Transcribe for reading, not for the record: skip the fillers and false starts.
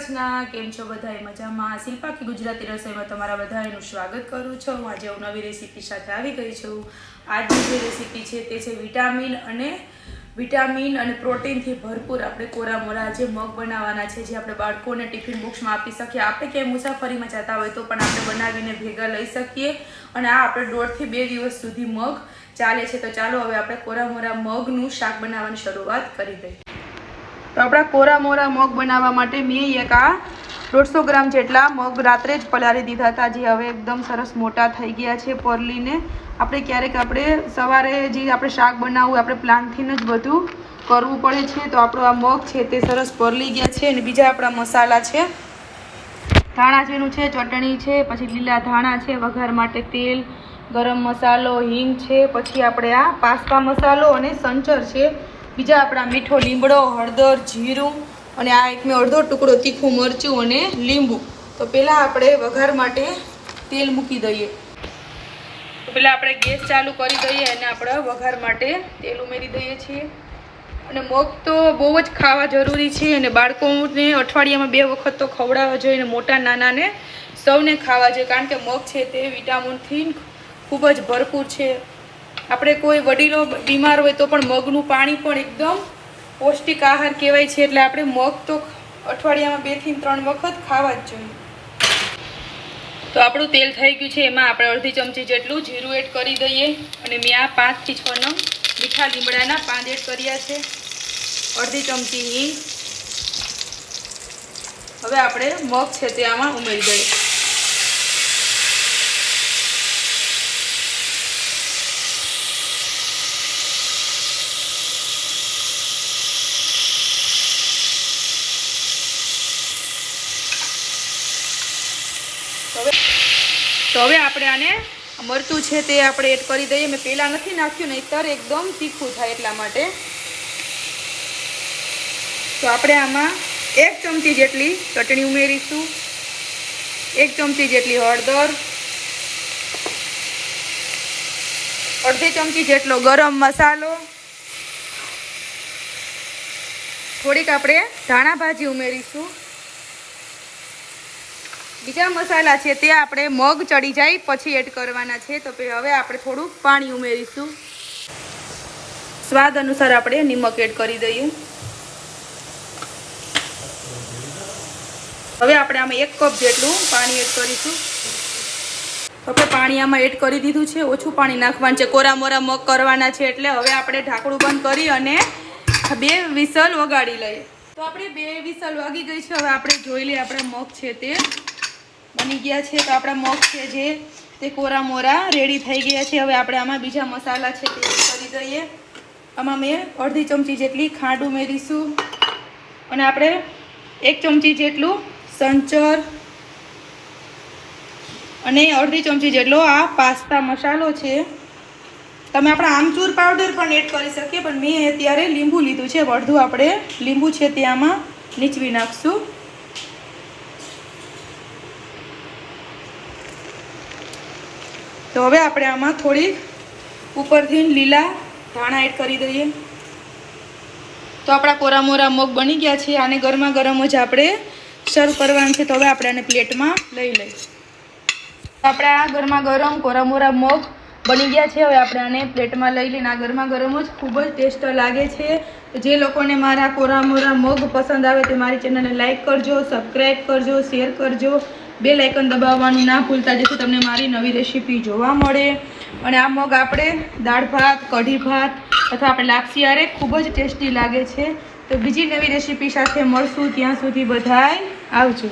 કૃષ્ણ, કેમ છો બધાય મજામાં? શિલ્પાકી ગુજરાતી રસોઈમાં તમારા બધાનું સ્વાગત કરું છું. આજે હું નવી રેસીપી સાથે આવી ગઈ છું. આજની જે રેસીપી છે તે છે વિટામિન અને પ્રોટીનથી ભરપૂર આપણે કોરા મોરા જે મગ બનાવવાના છે, જે આપણે બાળકોને ટિફિન બોક્સમાં આપી શકીએ. આપણે ક્યાંય મુસાફરીમાં જતા હોય તો પણ આપણે બનાવીને ભેગા લઈ શકીએ અને આ આપણે 1.5 થી 2 દિવસ સુધી મગ ચાલે છે. તો ચાલો હવે આપણે કોરા મોરા મગનું શાક બનાવવાની શરૂઆત કરી દઈએ. તો આપણા કોરા મોરા મગ બનાવવા માટે મેં એક આ 150 ગ્રામ જેટલા મગ રાત્રે જ પલાળી દીધા હતા, જે હવે એકદમ સરસ મોટા થઈ ગયા છે પરલીને. આપણે ક્યારેક સવારે જે આપણે શાક બનાવવું આપણે પ્લાનથી જ બધું કરવું પડે છે. તો આપણો આ મગ છે તે સરસ પરલી ગયા છે. અને બીજા આપણા મસાલા છે, ધાણા જીરું છે, ચટણી છે, પછી લીલા ધાણા છે, વઘાર માટે તેલ, ગરમ મસાલો, હિંગ છે, પછી આપણે આ પાસ્તા મસાલો અને સંચર છે, બીજા આપણા મીઠો લીમડો, હળદર, જીરું અને આ એક મેં અડધો ટુકડો તીખું મરચું અને લીંબુ. તો પહેલાં આપણે વઘાર માટે તેલ મૂકી દઈએ. તો પહેલાં આપણે ગેસ ચાલુ કરી દઈએ અને આપણે વઘાર માટે તેલ ઉમેરી દઈએ છીએ. અને મગ તો બહુ જ ખાવા જરૂરી છે અને બાળકોને અઠવાડિયામાં 2 વખત તો ખવડાવવા જોઈએ. મોટા નાનાને સૌને ખાવા જોઈએ, કારણ કે મગ છે તે વિટામિનથી ખૂબ જ ભરપૂર છે. આપણે કોઈ વડીલો બીમાર હોય તો પણ મગનું પાણી પણ એકદમ પૌષ્ટિક આહાર કહેવાય છે. એટલે આપણે મગ તો અઠવાડિયામાં 2 થી 3 વખત ખાવા જ જોઈએ. તો આપણું તેલ થઈ ગયું છે, એમાં આપણે અડધી ચમચી જેટલું જીરું એડ કરી દઈએ. અને મેં આ 5 થી 6 નંગ મીઠા લીમડાના પાન એડ કર્યા છે, અડધી ચમચી હિંગ. હવે આપણે મગ છે તે આમાં ઉમેરી દઈએ. તો હવે આપણે આને મરચું છે તે આપણે એડ કરી દઈએ. મેં પહેલાં નથી નાખ્યું, નહીંતર એકદમ તીખું થાય એટલા માટે. તો આપણે આમાં 1 ચમચી જેટલી ચટણી ઉમેરીશું, 1 ચમચી જેટલી હળદર, અડધી ચમચી જેટલો ગરમ મસાલો, થોડીક આપણે ધાણા ભાજી ઉમેરીશું. બીજા મસાલા છે તે આપણે મગ ચડી જાય પછી એડ કરવાના છે. તો હવે આપણે થોડું પાણી ઉમેરીશું. સ્વાદ અનુસાર આપણે નિમક એડ કરી દઈએ. હવે આપણે આમાં 1 કપ જેટલું પાણી એડ કરીશું. આપણે પાણી આમાં એડ કરી દીધું છે, ઓછું પાણી નાખવાનું છે, કોરા મોરા મગ કરવાના છે. એટલે હવે આપણે ઢાંકણું બંધ કરી અને 2 વિસલ વગાડી લઈએ. તો આપણે 2 વિસલ વાગી ગઈ છે. હવે આપણે જોઈ લઈએ આપણા મગ છે તે બની ગયા છે. તો આપણા મગ છે જે તે કોરા મોરા રેડી થઈ ગયા છે. હવે આપણે આમાં બીજા મસાલા છે તે કરી દઈએ. આમાં મેં અડધી ચમચી જેટલી ખાંડ ઉમેરીશું અને આપણે 1 ચમચી જેટલું સંચર અને અડધી ચમચી જેટલો આ પાસ્તા મસાલો છે. તમે આપણા આમચૂર પાવડર પણ એડ કરી શકીએ, પણ મેં અત્યારે લીંબુ લીધું છે. અડધું આપણે લીંબુ છે તે આમાં નીચવી નાખશું. તો હવે આપણે આમાં થોડીક ઉપરથી લીલા ધાણા એડ કરી દઈએ. તો આપણા કોરા મોરા મગ બની ગયા છે. આને ગરમા ગરમ જ આપણે સર્વ કરવાનું છે. તો હવે આપણે આને પ્લેટમાં લઈ લઈએ. આપણે આ ગરમા ગરમ કોરા મોરા મગ બની ગયા છે. હવે આપણે આને પ્લેટમાં લઈ લઈને આ ગરમા ગરમ જ ખૂબ જ ટેસ્ટ લાગે છે. જે લોકોને મારા કોરા મોરા મગ પસંદ આવે તે મારી ચેનલને લાઈક કરજો, સબસ્ક્રાઈબ કરજો, શેર કરજો, બેલ આઇકન દબાવવાનું ના ભૂલતા, જેથી તમને મારી નવી રેસીપી જોવા મળે. અને આ મગ આપણે દાળ ભાત, કઢી ભાત અથવા આપણે લાપસી આરે ખૂબ જ ટેસ્ટી લાગે છે. તો બીજી નવી રેસીપી સાથે મળશું. ત્યાં સુધી બધાય આવજો.